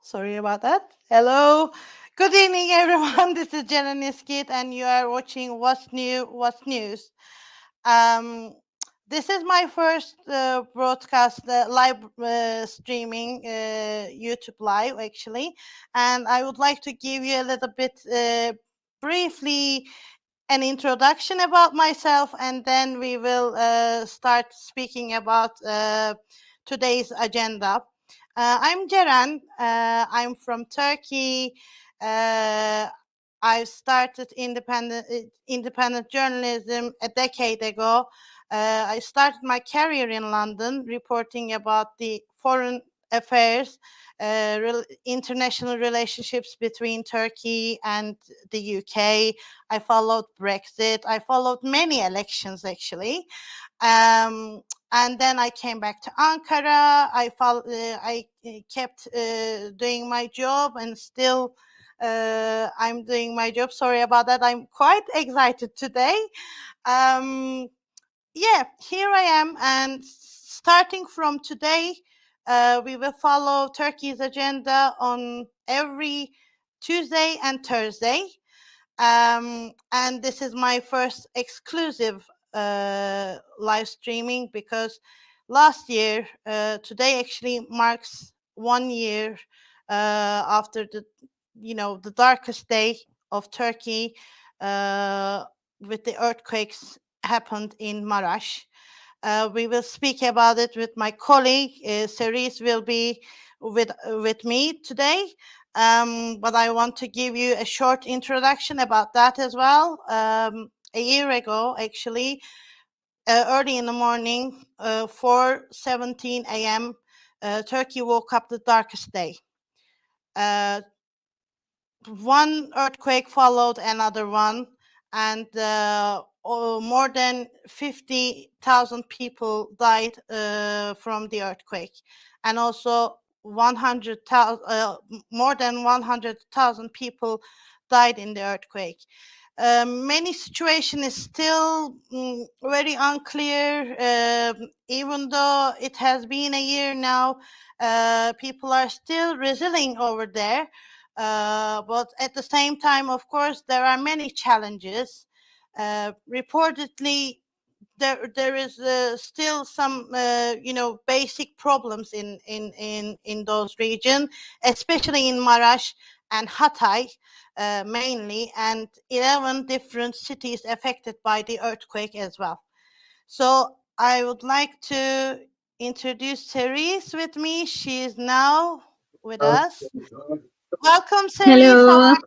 Sorry about that. Hello. Good evening, everyone. This is Jen and İskit, and you are watching What's New, What's News. Um, this is my first broadcast, live streaming, YouTube live, actually. And I would like to give you a little bit briefly an introduction about myself, and then we will start speaking about today's agenda. I'm Ceren. I'm from Turkey. Uh, I started independent journalism a decade ago. I started my career in London, reporting about the foreign affairs, international relationships between Turkey and the UK. I followed Brexit. I followed many elections, actually. And then I came back to Ankara. I kept doing my job, and still I'm doing my job. Sorry about that. I'm quite excited today. Um, yeah, here I am, and starting from today, we will follow Turkey's agenda on every Tuesday and Thursday. And this is my first exclusive live streaming, because last year, today actually marks 1 year after the darkest day of Turkey, with the earthquakes happened in Maraş. We will speak about it with my colleague. Cerise will be with me today. But I want to give you a short introduction about that as well. A year ago, actually, early in the morning, 4:17 a.m., Turkey woke up the darkest day. One earthquake followed another one, and more than 50,000 people died from the earthquake, and also 100,000, more than 100,000 people died in the earthquake. Many situation is still very unclear. Even though it has been a year now, people are still resilient over there. But at the same time, of course, there are many challenges. Reportedly, there is still some basic problems in those regions, especially in Maraş and Hatay, mainly, and 11 different cities affected by the earthquake as well. So I would like to introduce Cerise with me. She is now with us. Welcome, Cerise. How Hello. are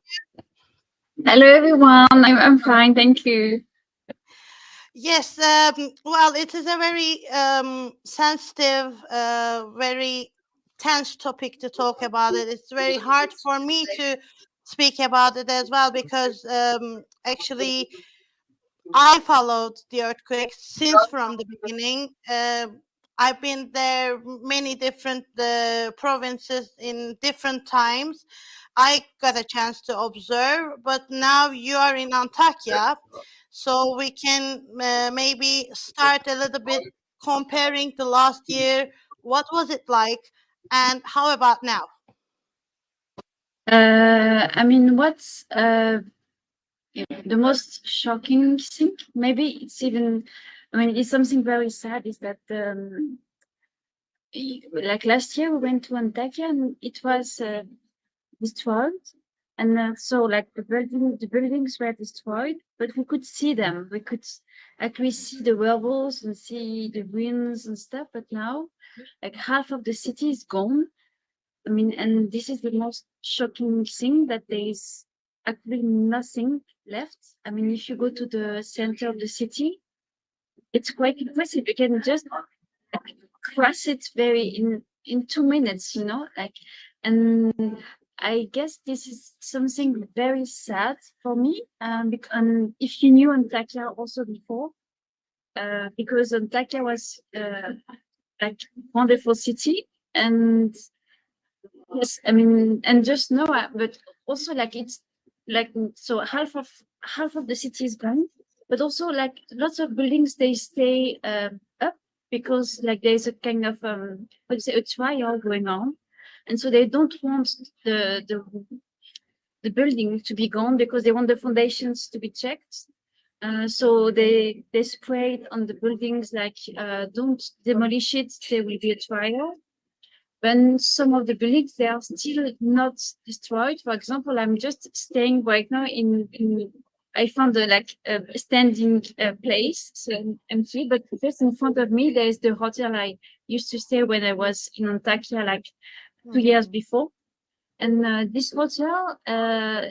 Hello, everyone. I'm fine. Thank you. Yes, well, it is a very sensitive, very tense topic to talk about it. It's very hard for me to speak about it as well, because actually I followed the earthquake since from the beginning. I've been there many different provinces in different times. I got a chance to observe, but now you are in Antakya, so we can maybe start a little bit comparing the last year. What was it like, and how about now? What's the most shocking thing? Maybe it's even. It's something very sad. Is that like last year we went to Antakya and it was destroyed, and so like the buildings were destroyed, but we could see them. We could actually see the rubbles and see the ruins and stuff. But now, like half of the city is gone. And this is the most shocking thing, that there is actually nothing left. If you go to the center of the city, it's quite impressive. You can just cross it very in 2 minutes, and I guess this is something very sad for me. Because if you knew Antakya also before, because Antakya was like wonderful city, and yes, and just know, but also like it's like, so half of the city is gone, but also like lots of buildings, they stay up, because like there's a kind of how to say, a trial going on. and so they don't want the building to be gone because they want the foundations to be checked. So they sprayed on the buildings like don't demolish it, there will be a trial. When some of the buildings they are still not destroyed. For example, I'm just staying right now in I found a standing place, so empty, but just in front of me there is the hotel I used to stay when I was in Antakya like 2 years before. And this hotel,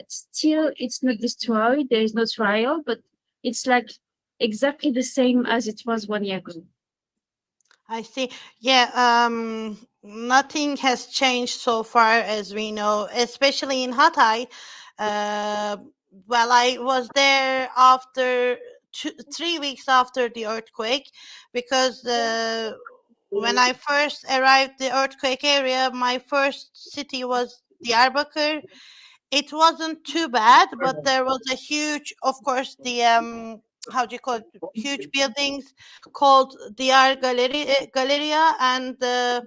still, it's not destroyed. There is no trial, but it's like exactly the same as it was 1 year ago. I see. Yeah, nothing has changed so far as we know, especially in Hatay. Uh, well, I was there after 3 weeks after the earthquake, because when I first arrived the earthquake area, my first city was Diyarbakir. It wasn't too bad, but there was a huge, of course, the how do you call it? Huge buildings called Diyar Galleria, and the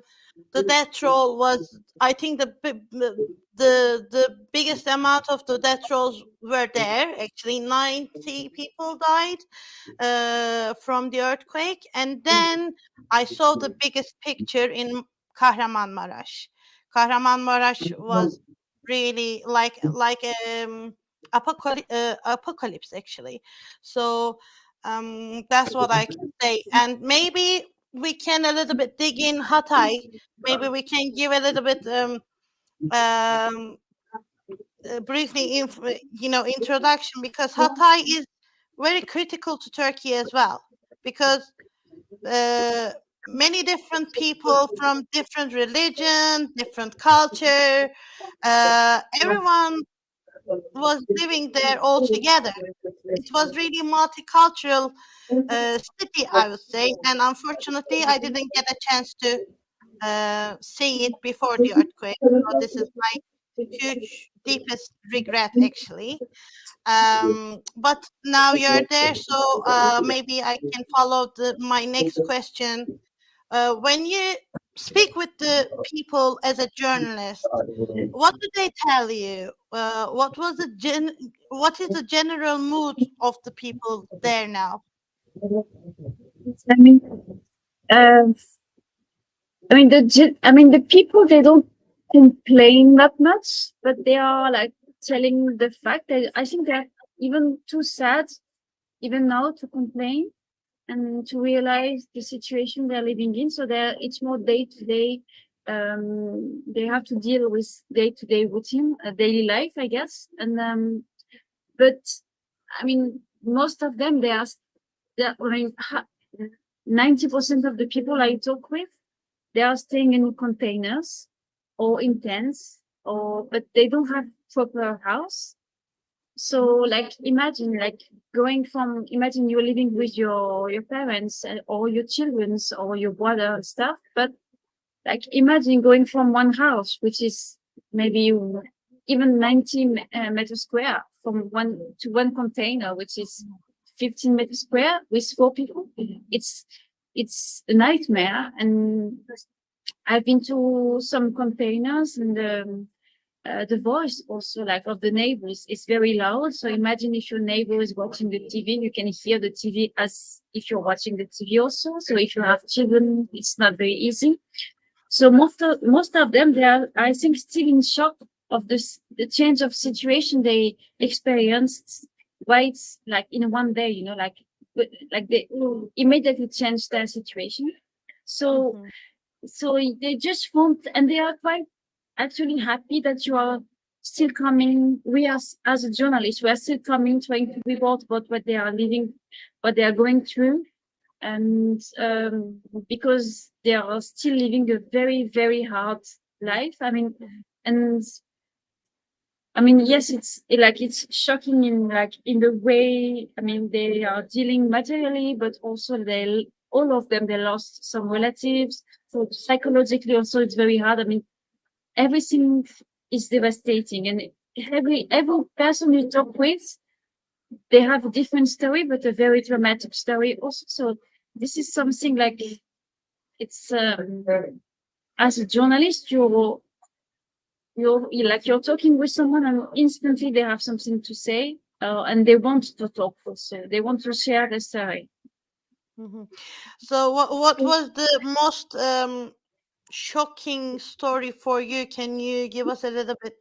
death roll was, I think, the biggest amount of the death rolls were there. Actually, 90 people died from the earthquake, and then I saw the biggest picture in Kahramanmaraş. Kahramanmaraş was really like apocalypse actually. So that's what I can say. And maybe we can a little bit dig in Hatay. Maybe we can give a little bit um, briefly introduction, because Hatay is very critical to Turkey as well, because uh, many different people from different religion, different culture, everyone was living there all together. It was really multicultural city, I would say, and unfortunately, I didn't get a chance to see it before the earthquake. So this is my huge, deepest regret, actually. But now you're there, so maybe I can follow my next question. When you speak with the people as a journalist, what do they tell you? What is the general mood of the people there now? I mean, uh, the people they don't complain that much, but they are like telling the fact that I think they're even too sad even now to complain and to realize the situation they're living in. So it's more day to day. They have to deal with day to day routine, daily life, I guess. But I mean, most of them I mean, 90% of the people I talk with, they are staying in containers or in tents, but they don't have proper house. So like imagine you're living with your parents or your children's or your brother and stuff, but like imagine going from one house which is maybe even 90 meters square from one container which is 15 meters square with 4 people. It's a nightmare. And I've been to some containers, and the voice also like of the neighbors is very loud. So imagine if your neighbor is watching the TV, you can hear the TV as if you're watching the TV also. So if you have children, it's not very easy. So most of them, they are, I think, still in shock of the change of situation they experienced right like in one day, like they immediately changed their situation. So Mhm. so they just want, and they are quite actually happy that you are still coming. We are, as a journalist, we are still coming, trying to report about what they are living, what they are going through. And because they are still living a very, very hard life. And yes, it's shocking in the way. They are dealing materially, but also all of them, they lost some relatives. So psychologically also it's very hard. Everything is devastating, and every person you talk with, they have a different story, but a very dramatic story also. So this is something like it's as a journalist, you're talking with someone and instantly they have something to say, and they want to talk also. They want to share the story. Mhm. So what was the most shocking story for you? Can you give us a little bit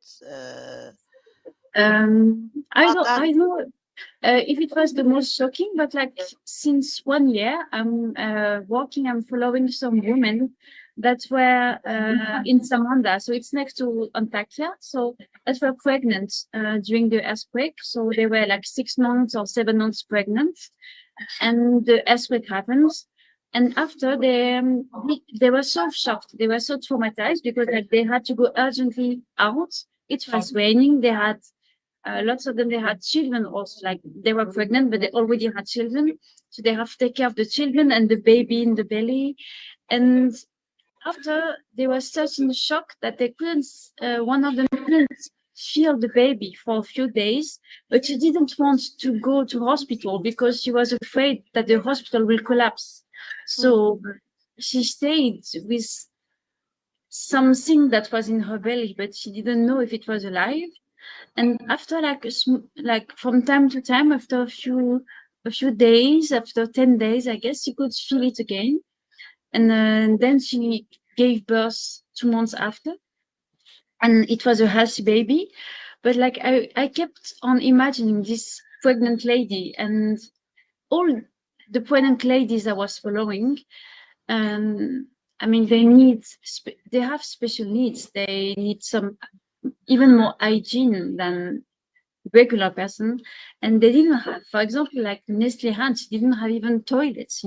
I about don't that? I know if it was the most shocking, but like since 1 year, I'm following some women that were in Samanda, so it's next to Antakya, so that were pregnant during the earthquake. So they were like 6 months or 7 months pregnant, and the earthquake happens. And after they were so shocked, they were so traumatized because like they had to go urgently out. It was raining. They had lots of them. They had children also. Like they were pregnant, but they already had children, so they have to take care of the children and the baby in the belly. And after they were such in shock that they couldn't. One of them couldn't feel the baby for a few days, but she didn't want to go to hospital because she was afraid that the hospital will collapse. Mm, So she stayed with something that was in her belly, but she didn't know if it was alive. And after like from time to time, after a few days, after 10 days, I guess she could feel it again. And then she gave birth 2 months after, and it was a healthy baby. But like I kept on imagining this pregnant lady and all the pregnant ladies I was following. um I mean, they have special needs. They need some even more hygiene than regular person, and they didn't have, for example, like Nestle Hands didn't have even toilets.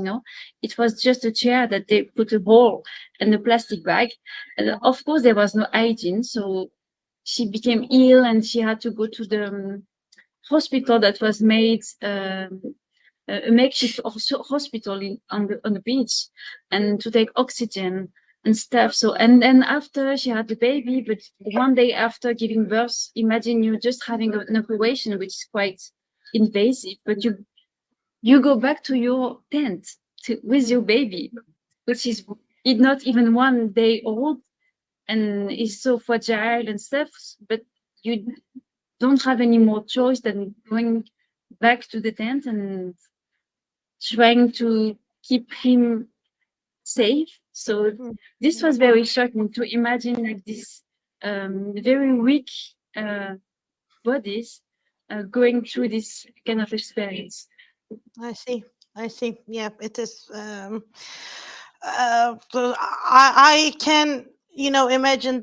It was just a chair that they put a hole and a plastic bag, and of course there was no hygiene. So she became ill and she had to go to the hospital that was made, a makeshift hospital on the beach, and to take oxygen and stuff. So, and then after she had the baby, but one day after giving birth, imagine you just having an operation, which is quite invasive, but you go back to your tent with your baby, which is not even 1 day old and is so fragile and stuff. But you don't have any more choice than going back to the tent and trying to keep him safe. So mm, this was very shocking to imagine like this very weak uh, bodies going through this kind of experience. I see. I see. Yeah, it is. So I can imagine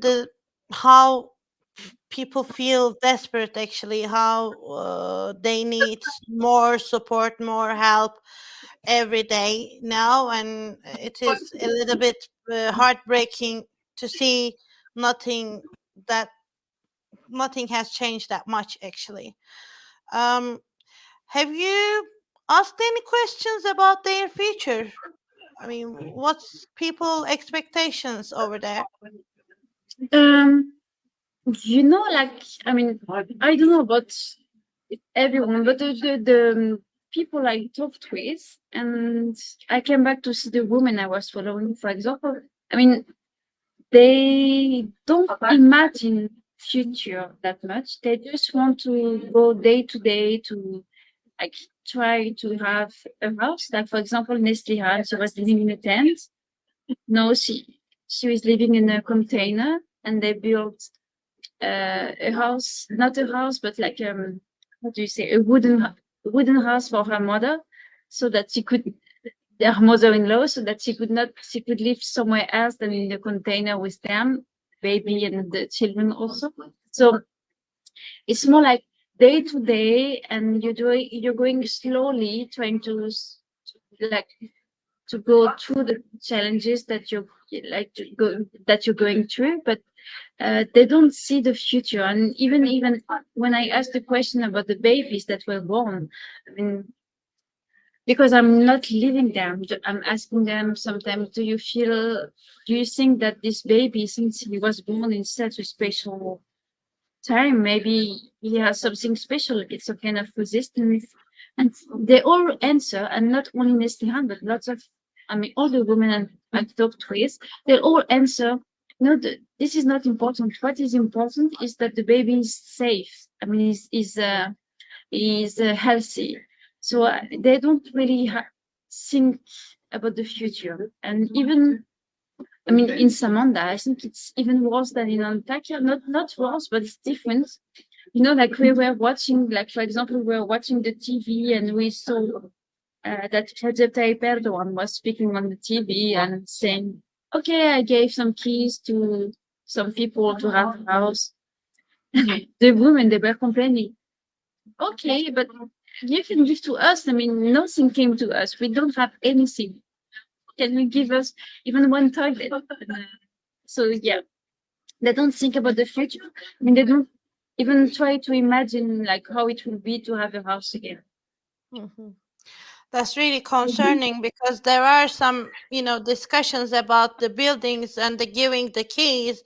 how people feel desperate, actually, how they need more support, more help every day now, and it is a little bit heartbreaking to see nothing that nothing has changed that much, actually. um have you asked any questions about their future? I mean, what's people expectations over there? Um, like, I mean, I don't know about everyone, but the people I talked with, and I came back to see the woman I was following, for example. I mean, they don't imagine future that much. They just want to go day to day to like try to have a house. Like for example, Neslihan, she was living in a tent. No, she was living in a container, and they built a house, not a house, but like what do you say, a wooden house for her mother, so that she could their mother-in-law, so that she could live somewhere else than in the container with them, baby and the children also. So it's more like day to day, and you're going slowly, trying like to go through the challenges that you're going through, but they don't see the future. And even when I asked the question about the babies that were born, I mean, because I'm not living there, I'm asking them sometimes, do you think that this baby, since he was born in such a special time, maybe he has something special, it's a kind of resistance? And they all answer, and not only Neslihan, but lots of, I mean, all the women I've talked with, they all answer, no, this is not important. What is important is that the baby is safe. I mean, is healthy. So they don't really think about the future. And even, I mean, in Samanda, I think it's even worse than in Antakya. Not worse, but it's different. You know, like we were watching, like for example, we were watching the TV and we saw that Recep Tayyip Erdogan was speaking on the TV and saying, "Okay, I gave some keys to some people to have a house." The women, they were complaining, "Okay, but you can give to us. I mean, nothing came to us. We don't have anything. Can you give us even one toilet?" So yeah, they don't think about the future. I mean, they don't even try to imagine like how it will be to have a house again. Mhm. That's really concerning because there are some, discussions about the buildings and the giving the keys.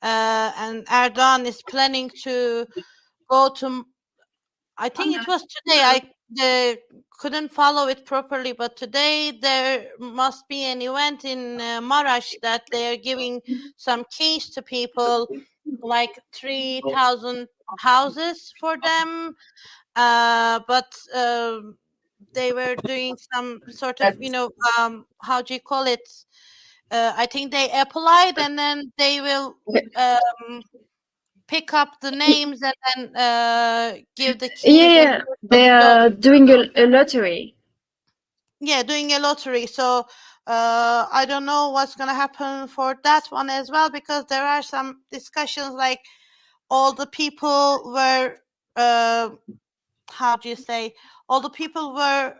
And Erdogan is planning to go to. I think it was today. Couldn't follow it properly, but today there must be an event in Maraş that they are giving some keys to people, like 3,000 houses for them. But they were doing some sort of, how do you call it? I think they applied and then they will pick up the names and then give the keys in Yeah, they those. are doing a lottery. Yeah, doing a lottery. So I don't know what's gonna happen for that one as well, because there are some discussions like all the people were how do you say, all the people were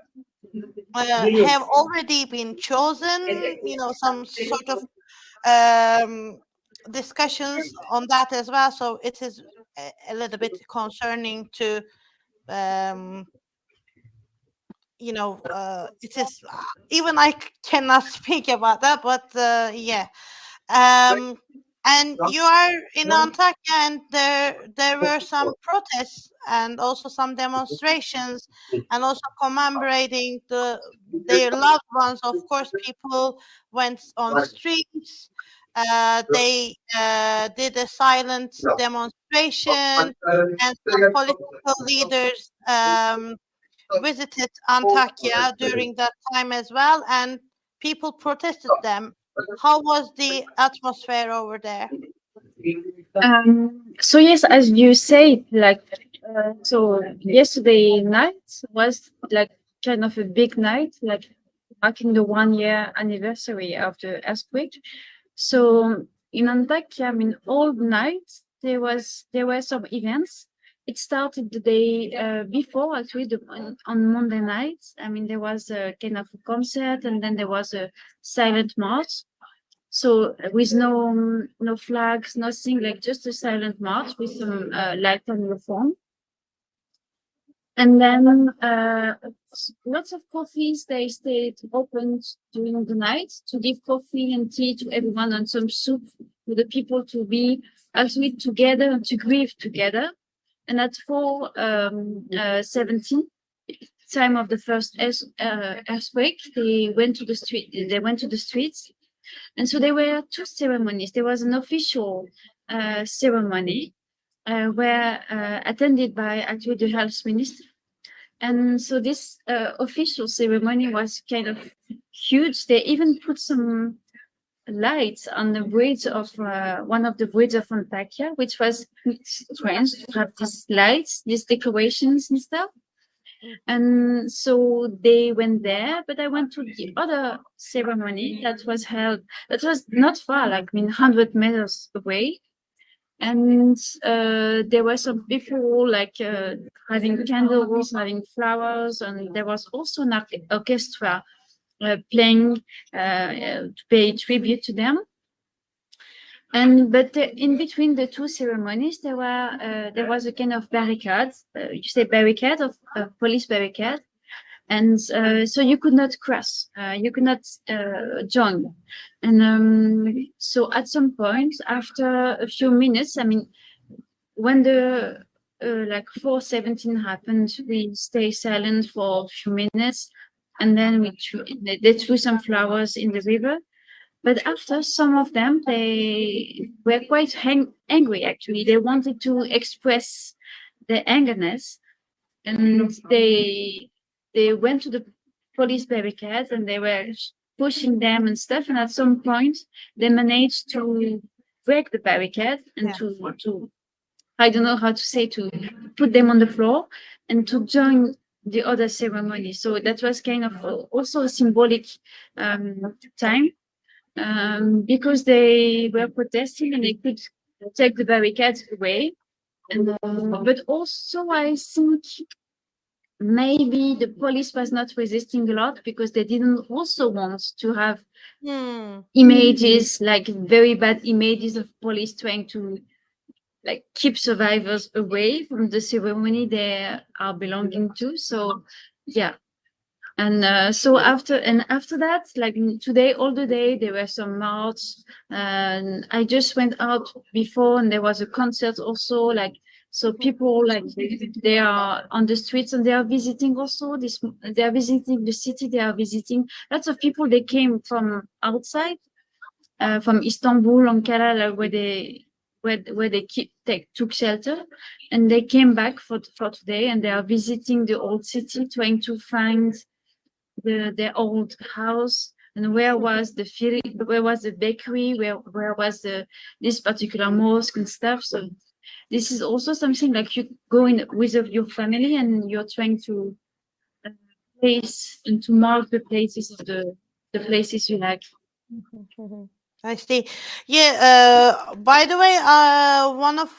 have already been chosen, some sort of um, discussions on that as well. So it is a little bit concerning to um, it is even cannot speak about that, but yeah. um and you are in Antakya, and there were some protests and also some demonstrations, and also commemorating their loved ones. Of course, people went on streets. They did a silent demonstration, and some political leaders visited Antakya during that time as well, and people protested them. How was the atmosphere over there? So yes, as you say, like so yesterday night was like kind of a big night, like marking the 1 year anniversary of the earthquake. So in Antakya, I mean, all night there were some events. It started the day before, actually, on Monday night. I mean, there was a kind of a concert, and then there was a silent march. So with no flags, nothing, like just a silent march with some light on your phone. And then lots of coffees, they stayed open during the night to give coffee and tea to everyone, and some soup for the people to be actually together and to grieve together. And at 4:17, time of the first earthquake, they went to the street. They went to the streets, and so there were two ceremonies. There was an official ceremony where attended by actually the health minister. And so this official ceremony was kind of huge. They even put some lights on the bridge of one of the bridges of Antakya, which was strange to have these lights, these decorations and stuff. And so they went there, but I went to the other ceremony that was held, that was not far, like, I mean, 100 meters away. And there were some people like having candles, having flowers, and there was also an orchestra playing to pay tribute to them. And but in between the two ceremonies, there was a kind of barricade. You say barricade of police barricade, and so you could not cross. You could not join. And so at some point, after a few minutes, I mean, when the like 4:17 happened, we stay silent for a few minutes, and then they threw some flowers in the river. But after, some of them, they were quite angry. Actually, they wanted to express their angerness, and they went to the police barricades and they were pushing them and stuff. And at some point, they managed to break the barricade and Yeah. to I don't know how to say, to put them on the floor and to join the other ceremony. So that was kind of also a symbolic time, because they were protesting and they could take the barricades away. And, but also, I think maybe the police was not resisting a lot because they didn't also want to have images, like very bad images of police trying to like keep survivors away from the ceremony they are belonging to. So yeah. And so after that, like today, all the day, there were some march, and I just went out before, and there was a concert also. Like, so people, like, they are on the streets and they are visiting also this. They are visiting the city. They are visiting lots of people. They came from outside, from Istanbul, Ankara, like where they took shelter, and they came back for today, and they are visiting the old city, trying to find their old house, and where was where was the bakery, where was this particular mosque and stuff. So this is also something like you go in with your family and you're trying to uh, place and to mark the places of the places you like. I see. Yeah. By the way, one of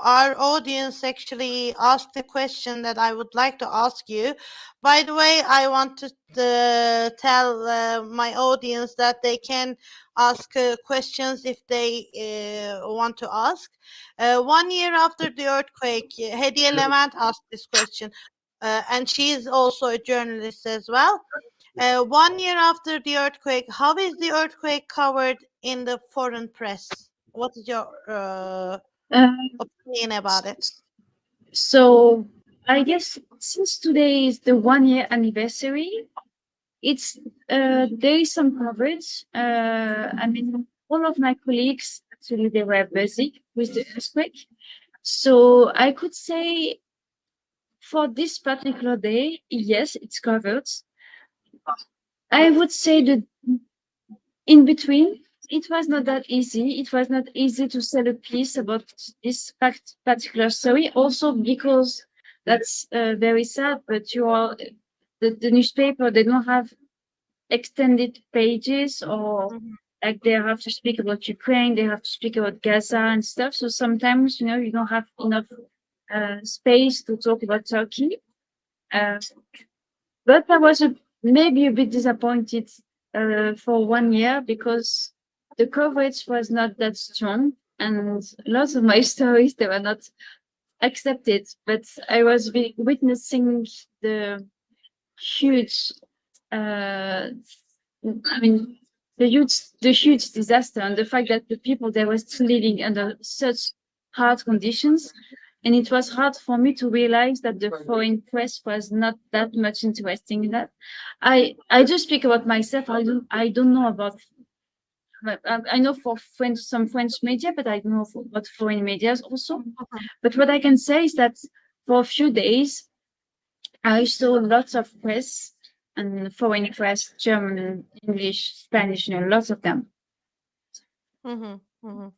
our audience actually asked a question that I would like to ask you. By the way, I want to tell my audience that they can ask questions if they want to ask. 1 year after the earthquake, Hediye Levent asked this question, and she is also a journalist as well. 1 year after the earthquake, how is the earthquake covered in the foreign press? What is your Uh, opinion about it? so I guess since today is the 1 year anniversary, it's there is some coverage. I mean, all of my colleagues actually they were busy with the earthquake, so I could say for this particular day, yes, it's covered. I would say that in between, it was not that easy. It was not easy to sell a piece about this particular story. Also because that's very sad. But you are the newspaper. They don't have extended pages, or Mhm, like they have to speak about Ukraine, they have to speak about Gaza and stuff. So sometimes, you don't have enough space to talk about Turkey. Uh, but I was maybe a bit disappointed for 1 year because the coverage was not that strong, and lots of my stories they were not accepted. But I was witnessing the huge I mean, the huge disaster, and the fact that the people there were still living under such hard conditions. And it was hard for me to realize that the foreign press was not that much interesting in that. I just speak about myself. I don't know about. I know for some French media, but I don't know about foreign media also. But what I can say is that for a few days, I saw lots of press and foreign press, German, English, Spanish, lots of them. mhm, mhm.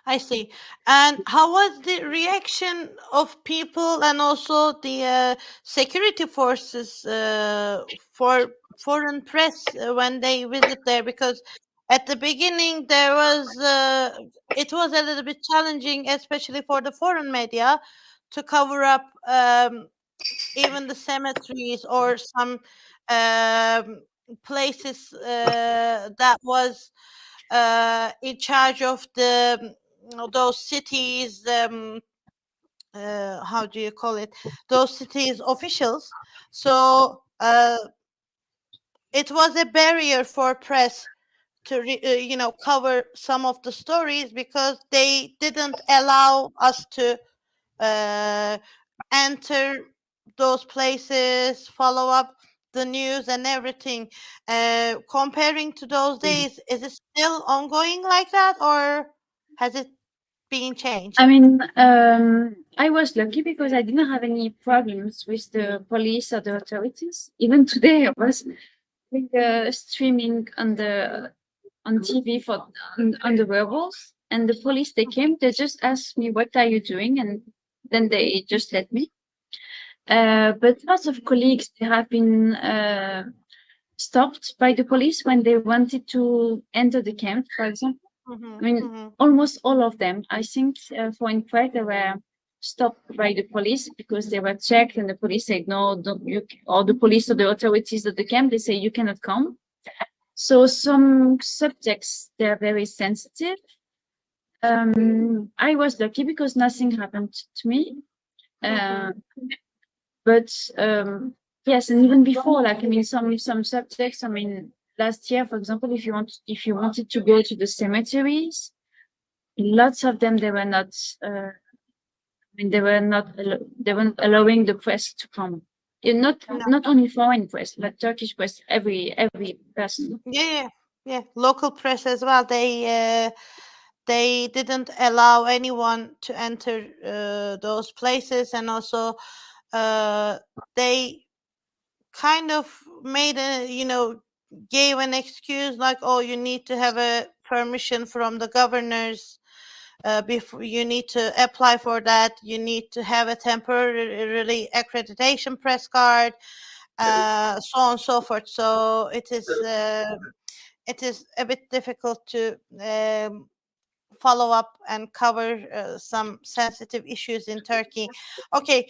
I see. And how was the reaction of people and also the security forces for foreign press when they visit there? Because at the beginning it was a little bit challenging, especially for the foreign media, to cover up even the cemeteries or some um, places that was in charge of those cities. How do you call it? Those cities officials. So it was a barrier for press to cover some of the stories because they didn't allow us to uh, enter those places, follow up the news and everything, comparing to those days, is it still ongoing like that, or has it been changed? I mean, I was lucky because I didn't have any problems with the police or the authorities. Even today, I was streaming on TV on the werewolves, and the police they came. They just asked me, "What are you doing?" and then they just let me. But lots of colleagues they have been stopped by the police when they wanted to enter the camp, for example. Mm-hmm, I mean, mm-hmm. almost all of them. I think for in Quake, they were stopped by the police because they were checked, and the police said no, don't you, or the police or the authorities at the camp they say you cannot come. So some subjects they're very sensitive. I was lucky because nothing happened to me. But yes, and even before, like I mean, some subjects. I mean, last year, for example, if you wanted to go to the cemeteries, lots of them they were not. I mean, they weren't allowing the press to come. Not only foreign press, but Turkish press. Every person. Yeah, yeah. Local press as well. They didn't allow anyone to enter those places, and also they kind of made a, gave an excuse like, oh, you need to have a permission from the governors. Before you need to apply for that, you need to have a temporary accreditation press card, so on and so forth. So it is a bit difficult to follow up and cover some sensitive issues in Turkey. Okay,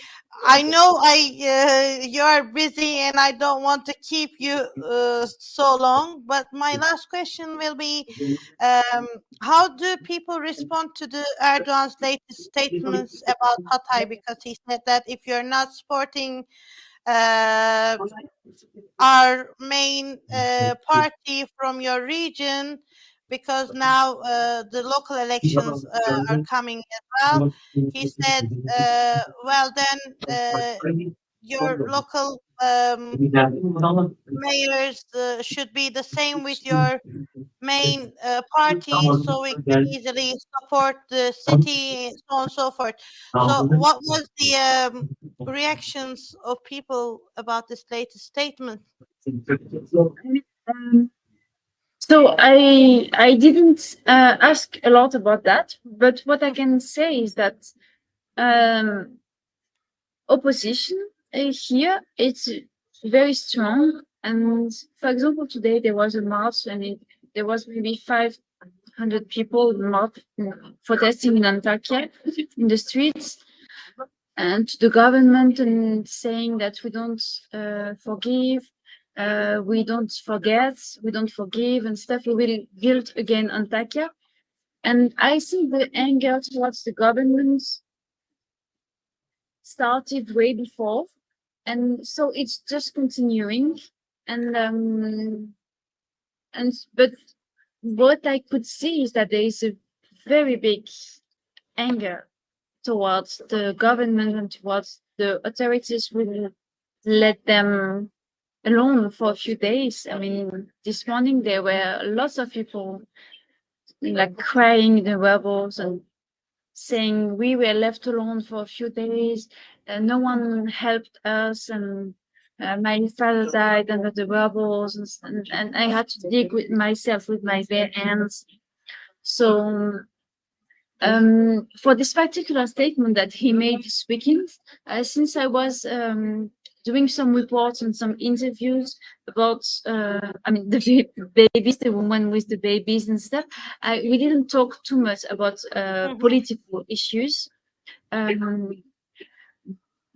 I know you are busy and I don't want to keep you so long, but my last question will be, um, how do people respond to the Erdogan's latest statements about Hatay? Because he said that if you're not supporting uh, our main party from your region, because now the local elections are coming as well. He said, well, then your local mayors should be the same with your main party, so we can easily support the city, so on and so forth. So, what was the reactions of people about this latest statement? So I didn't ask a lot about that, but what I can say is that um, opposition here it's very strong. And for example, today there was a march, and there was maybe 500 people protesting in Antakya in the streets and to the government and saying that we don't forgive, we don't forget, we don't forgive and stuff. We will build again Antakya. And I think the anger towards the government started way before. And so it's just continuing. And but what I could see is that there is a very big anger towards the government and towards the authorities will let them alone for a few days. I mean, this morning there were lots of people like crying in the rebels and saying we were left alone for a few days. No one helped us, and my father died under the rebels, and I had to dig with myself with my bare hands. So for this particular statement that he made this weekend, since I was doing some reports and some interviews about, I mean, the babies, the woman with the babies and stuff, we didn't talk too much about political issues.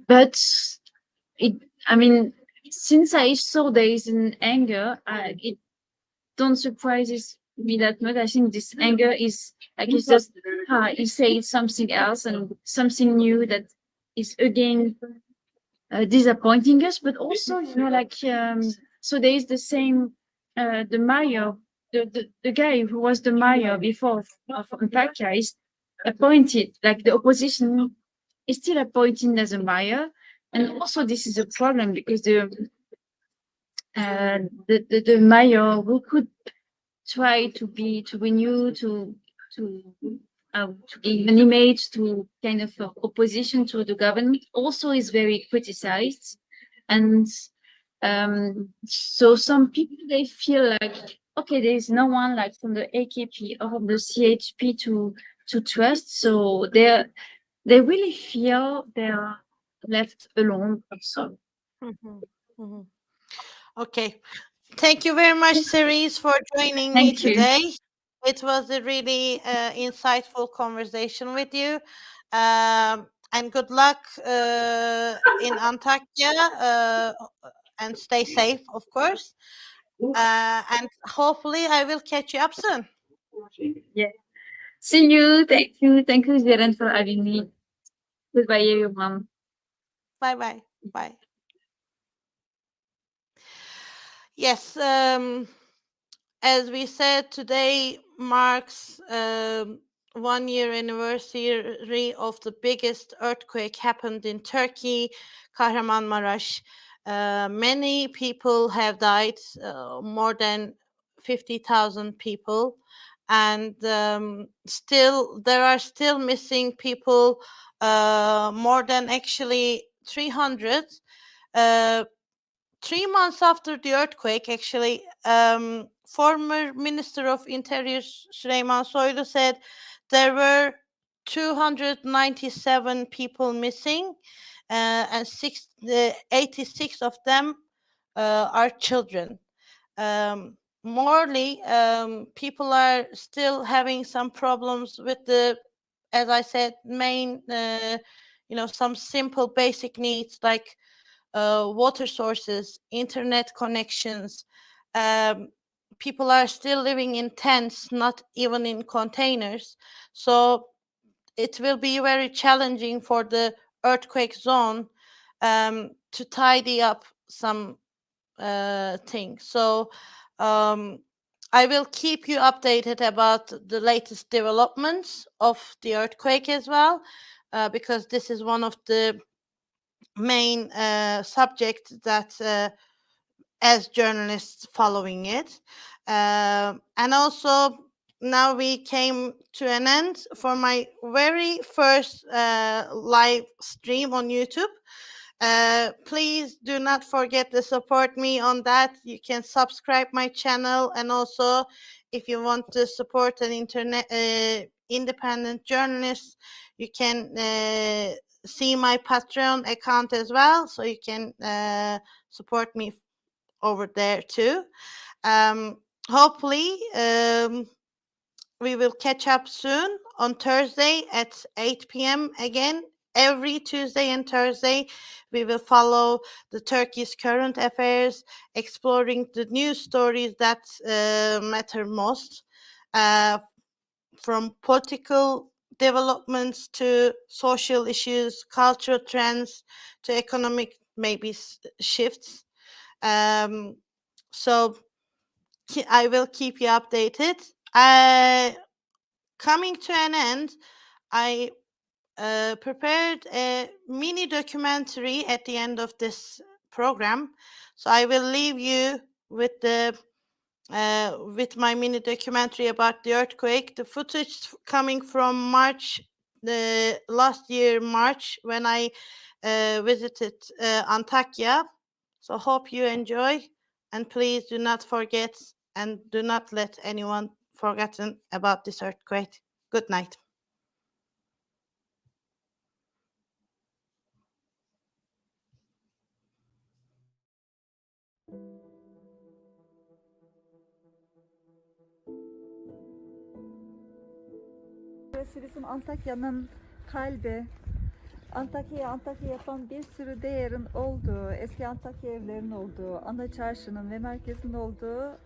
But I mean, since I saw there is an anger, it don't surprises me that much. I think this anger is like it's just he says something else and something new that is again disappointing us, but also like so there is the same the mayor, the guy who was the mayor before of Antakya is appointed, like the opposition is still appointed as a mayor, and also this is a problem because the mayor who could try to renew to give an image to kind of opposition to the government also is very criticized. And so some people, they feel like, okay, there is no one like from the AKP or from the CHP to trust, so they really feel they're left alone also. Mhm, mhm. Okay. Thank you very much, Cerise, for joining me Thank you. today. It was a really insightful conversation with you. And good luck in Antakya, and stay safe, of course. And hopefully, I will catch you up soon. Yeah. See you. Thank you. Thank you, Jaren, for having me. Goodbye, everyone. Bye bye. Bye. Yes. As we said, today marks 1 year anniversary of the biggest earthquake happened in Turkey, Kahramanmaraş. Many people have died, more than 50,000 people, and still there are still missing people, more than actually 300. Uh, 3 months after the earthquake, actually, former Minister of Interior Süleyman Soylu said there were 297 people missing, and 86 of them are children. Morely, people are still having some problems with the, as I said, main, some simple basic needs like water sources, internet connections. Um, People are still living in tents, not even in containers. So it will be very challenging for the earthquake zone to tidy up some things. So um, I will keep you updated about the latest developments of the earthquake as well, because this is one of the main subject that, as journalists following it. And also, now we came to an end for my very first live stream on YouTube. Please do not forget to support me on that. You can subscribe my channel, and also if you want to support an internet independent journalist, you can see my Patreon account as well, so you can support me over there too. Hopefully, we will catch up soon on Thursday at 8 p.m. again. Every Tuesday and Thursday, we will follow the Turkey's current affairs, exploring the news stories that matter most, uh, from political developments to social issues, cultural trends to economic maybe shifts. Um, so I will keep you updated. Coming to an end, I prepared a mini documentary at the end of this program. So I will leave you with the with my mini documentary about the earthquake. The footage coming from March, the last year March, when I visited Antakya. So hope you enjoy, and please do not forget and do not let anyone forgotten about this earthquake. Good night. Burası bizim Antakya'nın kalbi. Antakya yapan bir sürü değerin olduğu, eski Antakya evlerinin olduğu, ana çarşının ve merkezin olduğu,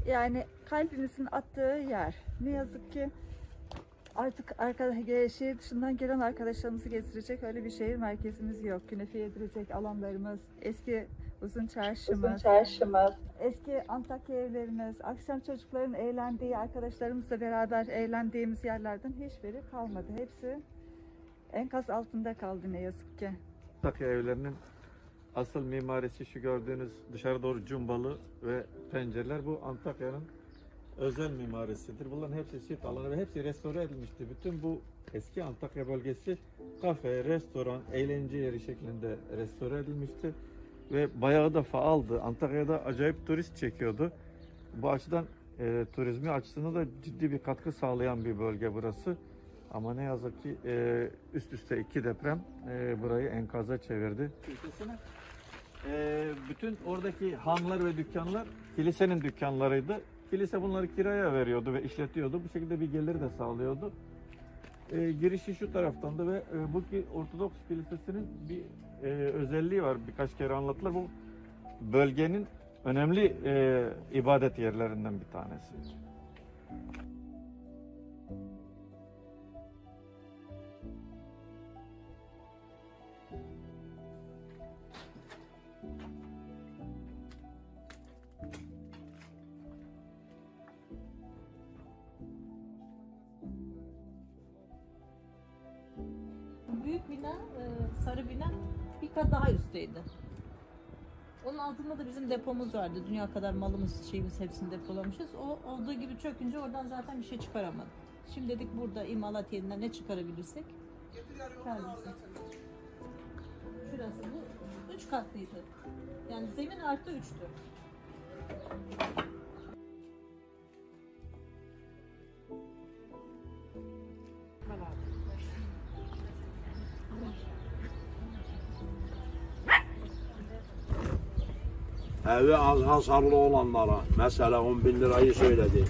yani kalbimizin attığı yer. Ne yazık ki artık şehir dışından gelen arkadaşlarımızı gezdirecek öyle bir şehir merkezimiz yok. Künefe yedirecek alanlarımız, eski uzun çarşımız, eski Antakya evlerimiz, akşam çocukların eğlendiği, arkadaşlarımızla beraber eğlendiğimiz yerlerden hiçbiri kalmadı. Hepsi enkaz altında kaldı ne yazık ki. Antakya evlerinin asıl mimarisi şu gördüğünüz dışarı doğru cumbalı ve pencereler bu Antakya'nın özel mimarisidir. Bunların hepsi sit alanı ve hepsi restore edilmişti. Bütün bu eski Antakya bölgesi kafe, restoran, eğlence yeri şeklinde restore edilmişti. Ve bayağı da faaldı. Antakya'da acayip turist çekiyordu. Bu açıdan turizmi açısından da ciddi bir katkı sağlayan bir bölge burası. Ama ne yazık ki üst üste 2 deprem burayı enkaza çevirdi. Bütün oradaki hanlar ve dükkanlar kilisenin dükkanlarıydı. Kilise bunları kiraya veriyordu ve işletiyordu. Bu şekilde bir gelir de sağlıyordu. Girişi şu taraftandı ve bu Ortodoks Kilisesi'nin bir özelliği var. Birkaç kere anlattılar. Bu bölgenin önemli ibadet yerlerinden bir tanesi. Büyük bina, sarı bina bir kat daha üstteydi. Onun altında da bizim depomuz vardı. Dünya kadar malımız, şeyimiz hepsini depolamışız. O olduğu gibi çökünce oradan zaten bir şey çıkaramadık. Şimdi dedik burada imalat yerinden ne çıkarabilirsek çıkarabilirsek. Şurası bu 3 katlıydı. Yani zemin artı 3'tü. Evi az hasarlı olanlara mesela 10.000 lirayı söyledi.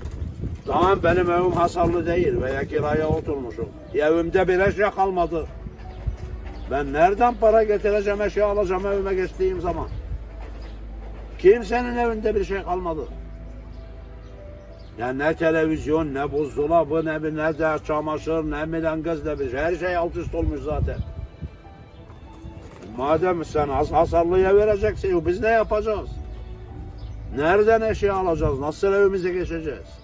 Tamam benim evim hasarlı değil veya kiraya oturmuşum. Evimde bir eşya kalmadı. Ben nereden para getireceğim, eşya alacağım evime geçtiğim zaman? Kimsenin evinde bir şey kalmadı. Yani ne televizyon, ne buzdolabı, ne de çamaşır, ne milangoz, ne bir şey. Her şey alt üst olmuş zaten. Madem sen hasarlıya vereceksin, biz ne yapacağız? Nereden eşya alacağız? Nasıl evimize geçeceğiz?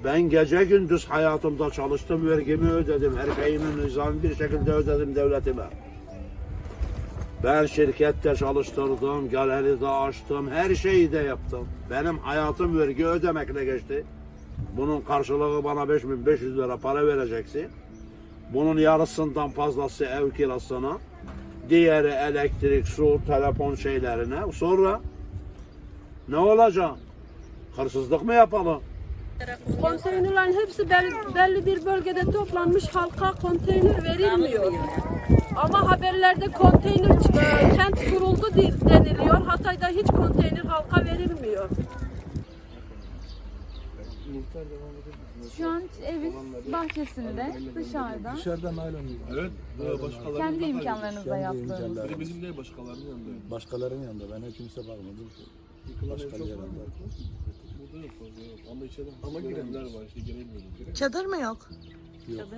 Ben gece gündüz hayatımda çalıştım, vergimi ödedim, her şeyimi nizami bir şekilde ödedim devletime. Ben şirkette çalıştırdım, galeri de açtım, her şeyi de yaptım. Benim hayatım vergi ödemekle geçti. Bunun karşılığı bana 5.500 lira para vereceksin. Bunun yarısından fazlası ev kirasına, diğeri elektrik, su, telefon şeylerine. Sonra ne olacak? Hırsızlık mı yapalım? Konteynerlerin hepsi belli bir bölgede toplanmış, halka konteyner verilmiyor. Ama haberlerde konteyner kent kuruldu deniliyor. Hatay'da hiç konteyner halka verilmiyor. Şu an evin bahçesinde dışarıda Dışarıdan naylon yiyor. Evet. Başkalarının kendi imkanlarınızla yaptığınız. Bizim değil başkalarının yanında. Başkalarının yanında. Ben kimse bakmadım ki. Başka yerinde. Burada yok fazla yok. Ama içeriden ama girenler var işte giremiyoruz. Çadır mı yok? Yok.